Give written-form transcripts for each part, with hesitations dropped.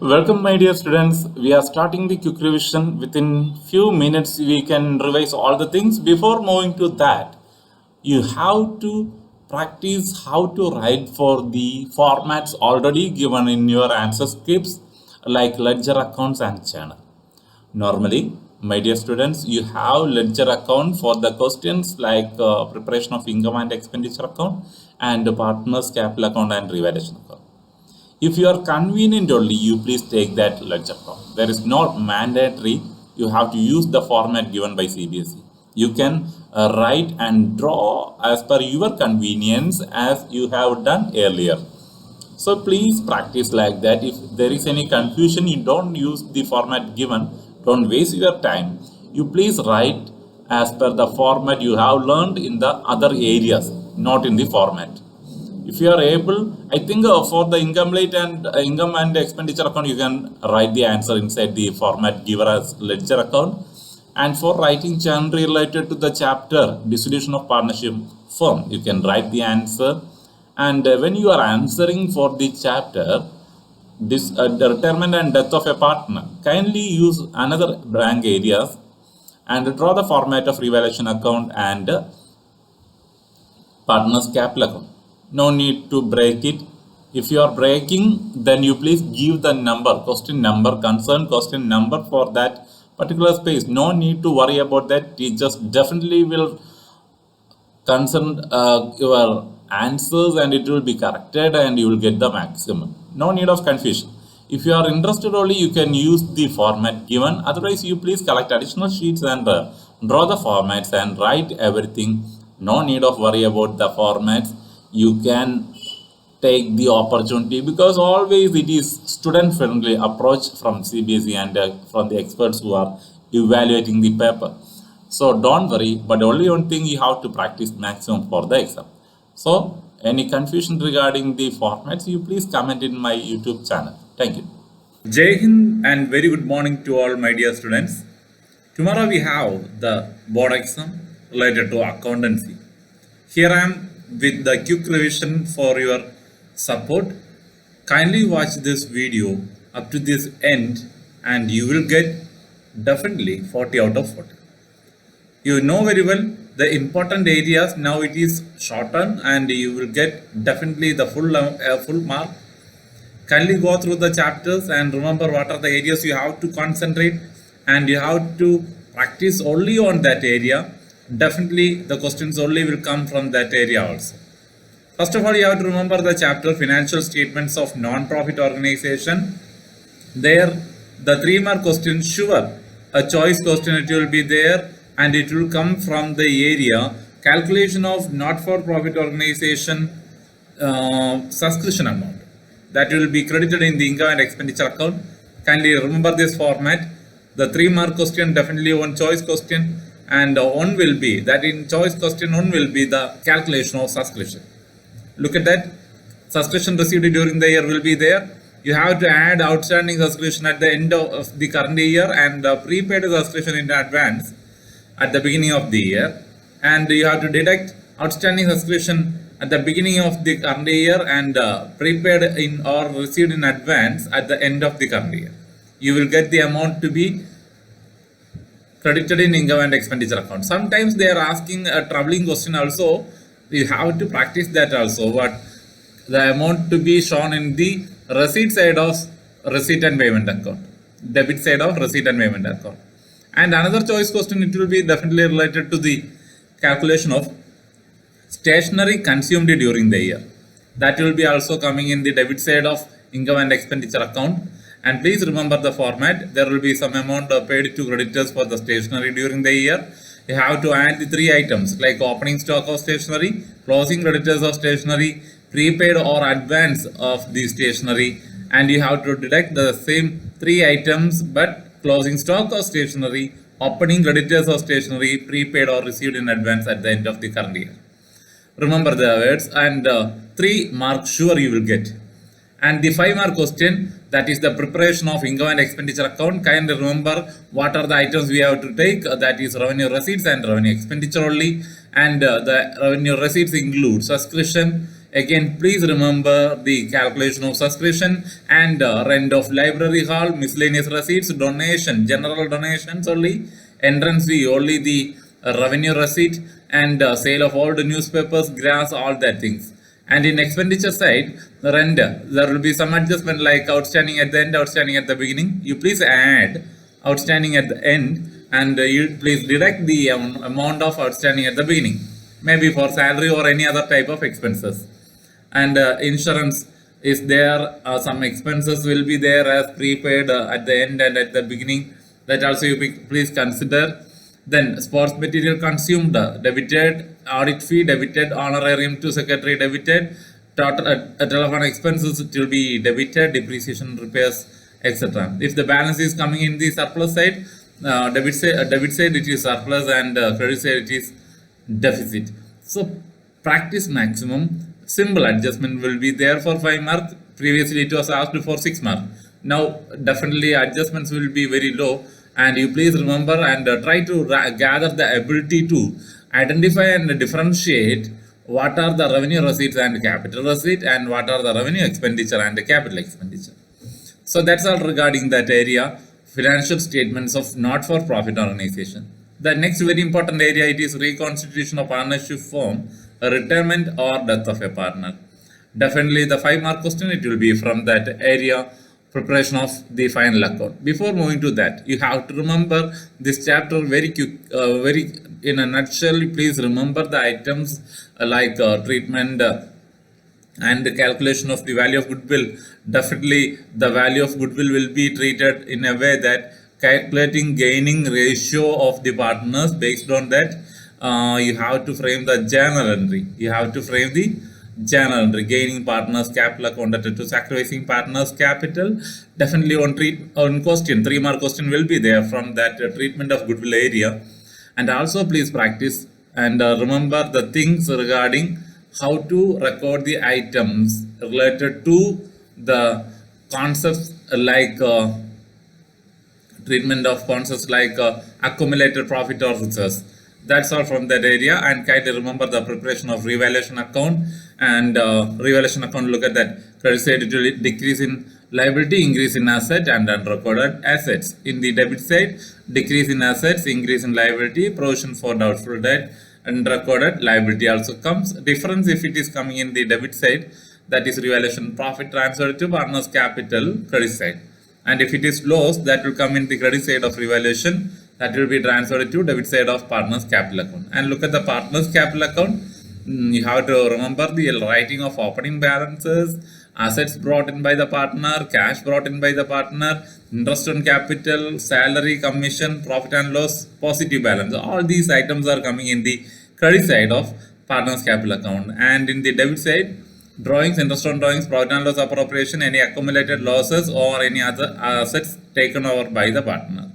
Welcome, my dear students. We are starting the quick revision. Within few minutes, we can revise all the things. Before moving to that, you have to practice how to write for the formats already given in your answer scripts, like ledger accounts and channel. Normally, my dear students, you have ledger account for the questions like preparation of income and expenditure account and partners capital account and revaluation account. If you are convenient only, you please take that ledger account. There is not mandatory. You have to use the format given by CBSE. You can write and draw as per your convenience as you have done earlier. So please practice like that. If there is any confusion, you don't use the format given. Don't waste your time. You please write as per the format you have learned in the other areas, not in the format. If you are able, I think for the income and expenditure account, you can write the answer inside the format given as ledger account. And for writing channel related to the chapter dissolution of partnership firm, you can write the answer. And when you are answering for the chapter, the retirement and death of a partner, kindly use another blank areas and draw the format of revaluation account and partners capital account. No need to break it. If you are breaking, then you please give the number, question number, concerned question number for that particular space. No need to worry about that. Teachers definitely will concern your answers and it will be corrected and you will get the maximum. No need of confusion. If you are interested only, you can use the format given. Otherwise, you please collect additional sheets and draw the formats and write everything. No need of worry about the formats. You can take the opportunity because always it is student friendly approach from CBSE and from the experts who are evaluating the paper. So don't worry, but only one thing you have to practice maximum for the exam. So any confusion regarding the formats, you please comment in my YouTube channel. Thank you. Jai Hind and very good morning to all my dear students. Tomorrow we have the board exam related to accountancy. Here I am with the quick revision for your support. Kindly watch this video up to this end and you will get definitely 40 out of 40. You know very well the important areas. Now it is shortened and you will get definitely the full mark. Kindly go through the chapters and remember what are the areas you have to concentrate and you have to practice only on that area. Definitely the questions only will come from that area also. First of all, you have to remember the chapter financial statements of non-profit organization. There the 3-mark question, sure, a choice question it will be there and it will come from the area calculation of not-for-profit organization subscription amount. That will be credited in the income and expenditure account. Kindly remember this format. The 3-mark question definitely one choice question and one will be that in choice question one will be the calculation of subscription. Look at that. Subscription received during the year will be there. You have to add outstanding subscription at the end of the current year and prepaid subscription in advance at the beginning of the year. And you have to deduct outstanding subscription at the beginning of the current year and prepaid in or received in advance at the end of the current year. You will get the amount to be credited in income and expenditure account. Sometimes they are asking a troubling question also. You have to practice that also. But the amount to be shown in the receipt side of receipt and payment account, debit side of receipt and payment account. And another choice question, it will be definitely related to the calculation of stationery consumed during the year. That will be also coming in the debit side of income and expenditure account. And please remember the format. There will be some amount paid to creditors for the stationery during the year. You have to add the 3 items like opening stock of stationery, closing creditors of stationery, prepaid or advance of the stationery, and you have to deduct the same 3 items but closing stock of stationery, opening creditors of stationery, prepaid or received in advance at the end of the current year. Remember the words and 3 marks sure you will get. And the 5-mark question, that is the preparation of income and expenditure account. Kindly remember what are the items we have to take. That is revenue receipts and revenue expenditure only. And the revenue receipts include subscription, Again, please remember the calculation of subscription and rent of library hall, miscellaneous receipts, donation, general donations only, entrance fee only, the revenue receipt, and sale of old newspapers, grass, all that things. And in expenditure side, the rent, there will be some adjustment like outstanding at the end, outstanding at the beginning. You please add outstanding at the end, and you please deduct the amount of outstanding at the beginning, maybe for salary or any other type of expenses. And insurance is there, some expenses will be there as prepaid at the end and at the beginning, that also you please consider. Then sports material consumed, debited, audit fee debited, honorarium to secretary debited, telephone expenses it will be debited, depreciation, repairs, etc. If the balance is coming in the surplus side, debit side it is surplus, and credit side it is deficit. So practice maximum. Simple adjustment will be there for 5 marks. Previously it was asked for 6 marks. Now definitely adjustments will be very low, and you please remember and try to gather the ability to identify and differentiate what are the revenue receipts and capital receipt, and what are the revenue expenditure and capital expenditure. So that's all regarding that area, financial statements of not-for-profit organization. The next very important area, it is reconstitution of partnership form, a retirement or death of a partner. Definitely the 5 mark question, it will be from that area, preparation of the final account. Before moving to that, you have to remember this chapter very quick, very in a nutshell. Please remember the items like treatment and the calculation of the value of goodwill. Definitely the value of goodwill will be treated in a way that calculating gaining ratio of the partners. Based on that, you have to frame the journal entry. You have to frame the journal entry. Gaining partners capital account to sacrificing partners capital. Definitely on question, 3 mark question will be there from that treatment of goodwill area. And also please practice and remember the things regarding how to record the items related to the concepts like treatment of concepts like accumulated profit or reserves. That's all from that area. And kindly remember the preparation of revaluation account, and revaluation account, look at that. Credit side it will decrease in liability, increase in asset and unrecorded assets. In the debit side, decrease in assets, increase in liability, provision for doubtful debt, and recorded liability also comes. Difference if it is coming in the debit side, that is revaluation profit transferred to partners capital, credit side. And if it is loss, that will come in the credit side of revaluation, that will be transferred to debit side of partners capital account. And look at the partners capital account. You have to remember the writing of opening balances, assets brought in by the partner, cash brought in by the partner, interest on capital, salary, commission, profit and loss, positive balance. All these items are coming in the credit side of partners capital account. And in the debit side, drawings, interest on drawings, profit and loss appropriation, any accumulated losses or any other assets taken over by the partner.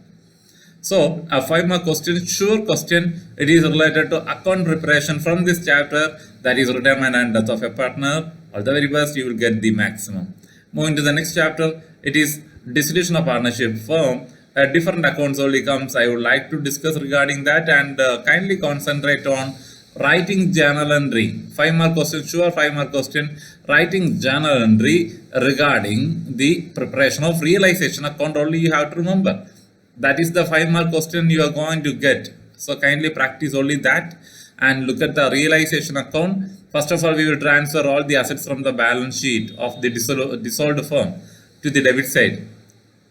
So a 5 mark question, sure question, it is related to account preparation from this chapter, that is retirement and death of a partner. All the very best, you will get the maximum. Moving to the next chapter, it is dissolution of partnership firm. Different accounts only comes. I would like to discuss regarding that, and kindly concentrate on writing journal entry. 5 mark question, sure 5 mark question, writing journal entry regarding the preparation of realization account only you have to remember. That is the 5 mark question you are going to get. So kindly practice only that and look at the realization account. First of all, we will transfer all the assets from the balance sheet of the dissolved firm to the debit side.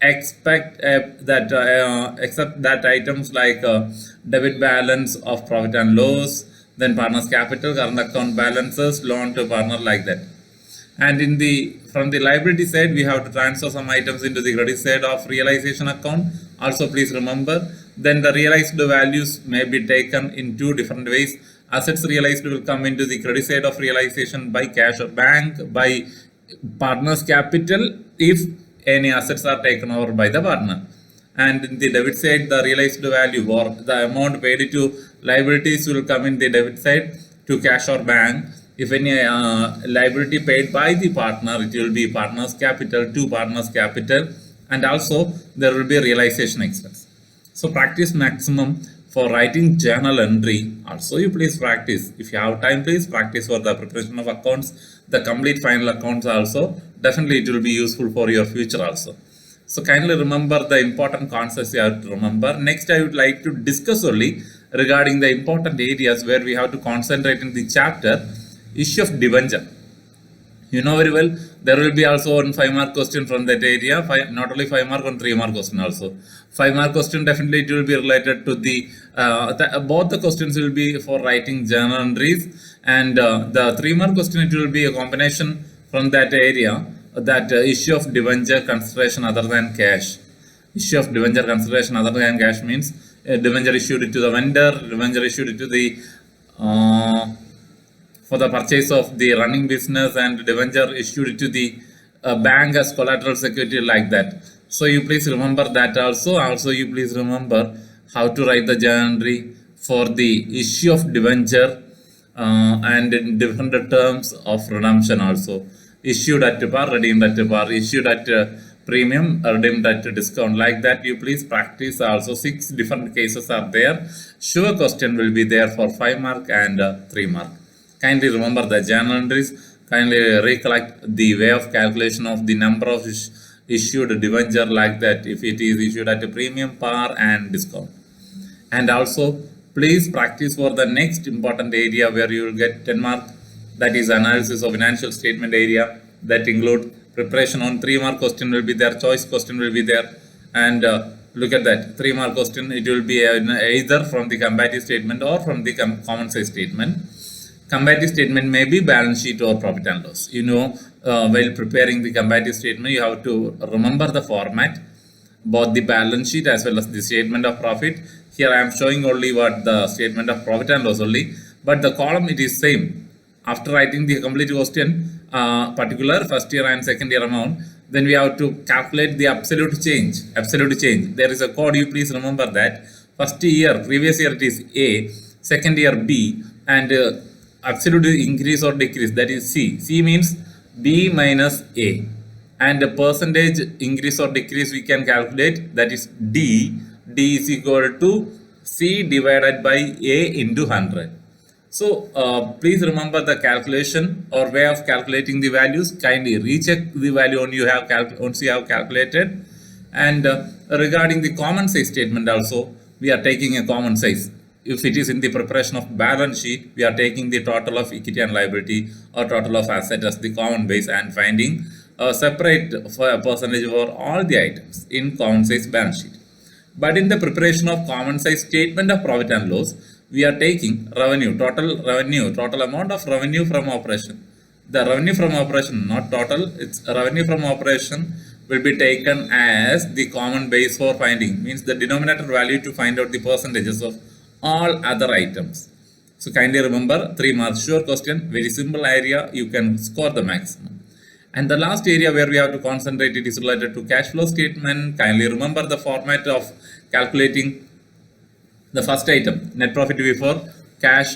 Except that items like debit balance of profit and loss, then partner's capital, current account balances, loan to partner, like that. And in the from the liability side, we have to transfer some items into the credit side of realization account. Also please remember, then the realized values may be taken in 2 different ways. Assets realized will come into the credit side of realization by cash or bank, by partner's capital if any assets are taken over by the partner. And in the debit side, the realized value or the amount paid to liabilities will come in the debit side to cash or bank. If any liability paid by the partner, it will be partner's capital to partner's capital, and also there will be realization expense. So practice maximum for writing journal entry, also you please practice. If you have time, please practice for the preparation of accounts, the complete final accounts also. Definitely it will be useful for your future also. So kindly remember the important concepts you have to remember. Next, I would like to discuss only regarding the important areas where we have to concentrate in the chapter, issue of debenture. You know very well, there will be also one 5-mark question from that area, not only 5-mark, one 3-mark question also. 5-mark question, definitely it will be related to the, both the questions will be for writing journal entries, and the 3-mark question, it will be a combination from that area, that issue of debenture consideration other than cash. Issue of debenture consideration other than cash means debenture issued to the vendor, debenture issued to the for the purchase of the running business, and debenture issued to the bank as collateral security, like that. So you please remember that also. Also you please remember how to write the journal entry for the issue of debenture and in different terms of redemption also. Issued at par, redeemed at par, issued at premium, redeemed at discount, like that. You please practice also. 6 different cases are there. Sure question will be there for 5-mark and 3-mark. Kindly remember the journal entries. Kindly recollect the way of calculation of the number of issued debenture, like that, if it is issued at a premium, par and discount. And also please practice for the next important area where you will get 10-mark, that is analysis of financial statement area. That include preparation on 3-mark question will be there, choice question will be there, and look at that 3-mark question, it will be either from the comparative statement or from the common size statement. Comparative statement may be balance sheet or profit and loss. You know, while preparing the comparative statement, you have to remember the format, both the balance sheet as well as the statement of profit. Here I am showing only what the statement of profit and loss only, but the column it is same. After writing the complete question, particular first year and second year amount, then we have to calculate the absolute change. Absolute change. There is a code, you please remember that. First year, previous year it is A, second year B, and absolute increase or decrease, that is C. C means B minus A, and the percentage increase or decrease we can calculate, that is D. D is equal to C divided by A into 100. So please remember the calculation or way of calculating the values. Kindly recheck the value once you have calculated. And regarding the common size statement also, we are taking a common size. If it is in the preparation of balance sheet, we are taking the total of equity and liability or total of asset as the common base and finding a separate percentage for all the items in common size balance sheet. But in the preparation of common size statement of profit and loss, we are taking revenue, total amount of revenue from operation. The revenue from operation, not total, it's revenue from operation will be taken as the common base for finding, means the denominator value to find out the percentages of all other items. So kindly remember, 3 marks, sure question, very simple area, you can score the maximum. And the last area where we have to concentrate, it is related to cash flow statement. Kindly remember the format of calculating the first item, net profit before cash,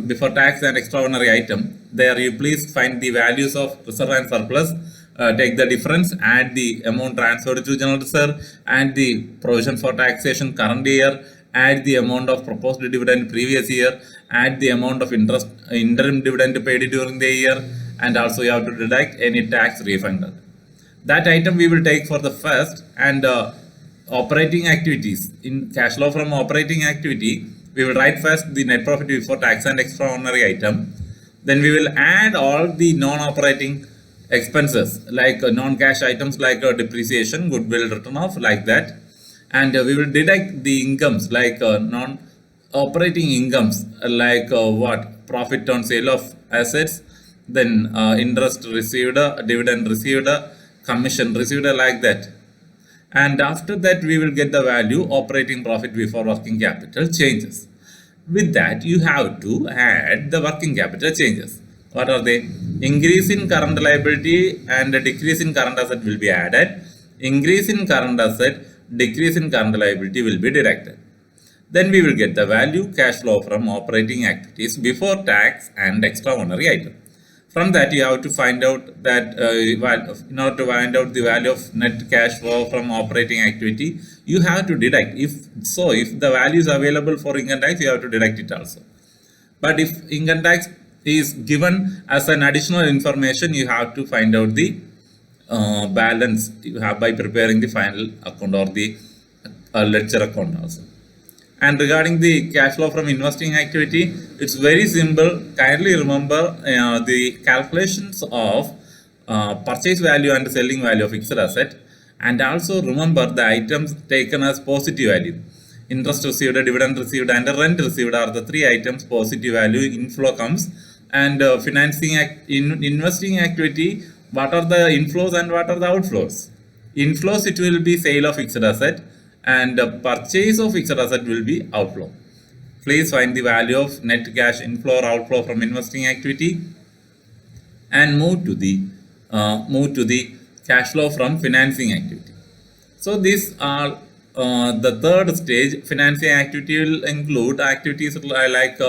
before tax and extraordinary item. There you please find the values of reserve and surplus, take the difference, add the amount transferred to general reserve, add the provision for taxation current year, add the amount of proposed dividend previous year, add the amount of interest interim dividend paid during the year, and also you have to deduct any tax refunded. That item we will take for the first. And operating activities, in cash flow from operating activity, we will write first the net profit before tax and extraordinary item. Then we will add all the non-operating expenses like non-cash items like depreciation, goodwill written off, like that. And we will deduct the incomes like non-operating incomes like what? Profit on sale of assets, then interest received, dividend received, commission received, like that. And after that we will get the value operating profit before working capital changes. With that you have to add the working capital changes. What are they? Increase in current liability and a decrease in current asset will be added. Increase in current asset, decrease in current liability will be deducted. Then we will get the value cash flow from operating activities before tax and extraordinary item. From that, you have to find out that in order to find out the value of net cash flow from operating activity, you have to deduct. If the value is available for income tax, you have to deduct it also. But if income tax is given as an additional information, you have to find out the balance you have by preparing the final account or the ledger account also. And regarding the cash flow from investing activity, it's very simple. Kindly remember the calculations of purchase value and selling value of fixed asset, and also remember the items taken as positive value. Interest received, dividend received, and rent received are the three items positive value inflow comes. And investing activity, what are the inflows and what are the outflows? Inflows, it will be sale of fixed asset, and purchase of fixed asset will be outflow. Please find the value of net cash inflow or outflow from investing activity and move to the cash flow from financing activity. So these are the third stage. Financing activity will include activities like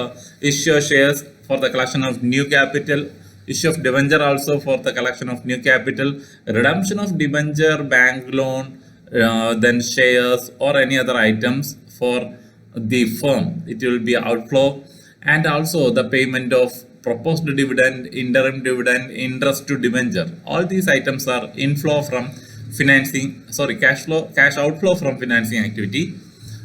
issue shares for the collection of new capital, issue of debenture also for the collection of new capital, redemption of debenture, bank loan, then shares or any other items for the firm, it will be outflow. And also the payment of proposed dividend, interim dividend, interest to debenture, all these items are inflow from cash outflow from financing activity.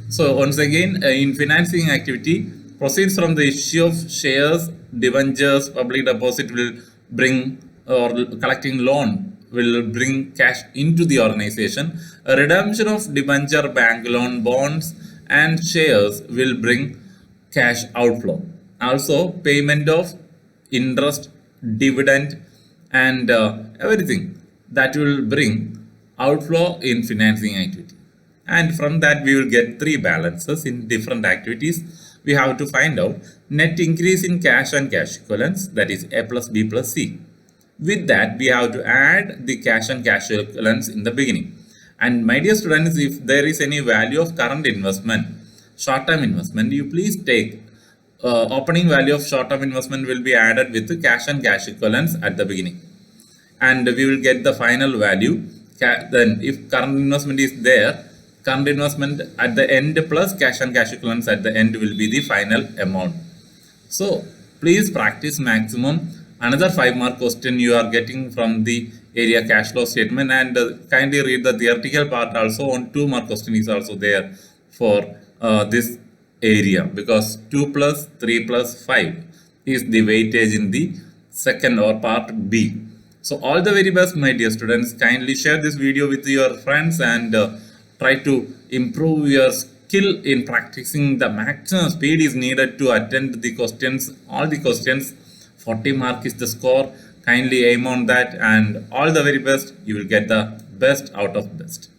So once again, in financing activity, proceeds from the issue of shares, debentures, public deposit will bring, or collecting loan will bring cash into the organization. A redemption of debenture, bank loan, bonds and shares will bring cash outflow. Also payment of interest, dividend and everything, that will bring outflow in financing activity. And from that we will get three balances in different activities. We have to find out net increase in cash and cash equivalents, that is A plus B plus C. With that, we have to add the cash and cash equivalents in the beginning. And my dear students, if there is any value of current investment, short-term investment, you please take opening value of short-term investment will be added with the cash and cash equivalents at the beginning. And we will get the final value. Then if current investment is there, current investment at the end plus cash and cash equivalents at the end will be the final amount. So please practice maximum. Another 5-mark question you are getting from the area cash flow statement, and kindly read the theoretical part also. On 2-mark question is also there for this area, because 2 plus 3 plus 5 is the weightage in the second or part B. So all the very best, my dear students. Kindly share this video with your friends and try to improve your skill in practicing. The maximum speed is needed to attend the questions, all the questions. 40 mark is the score. Kindly aim on that, and all the very best. You will get the best out of best.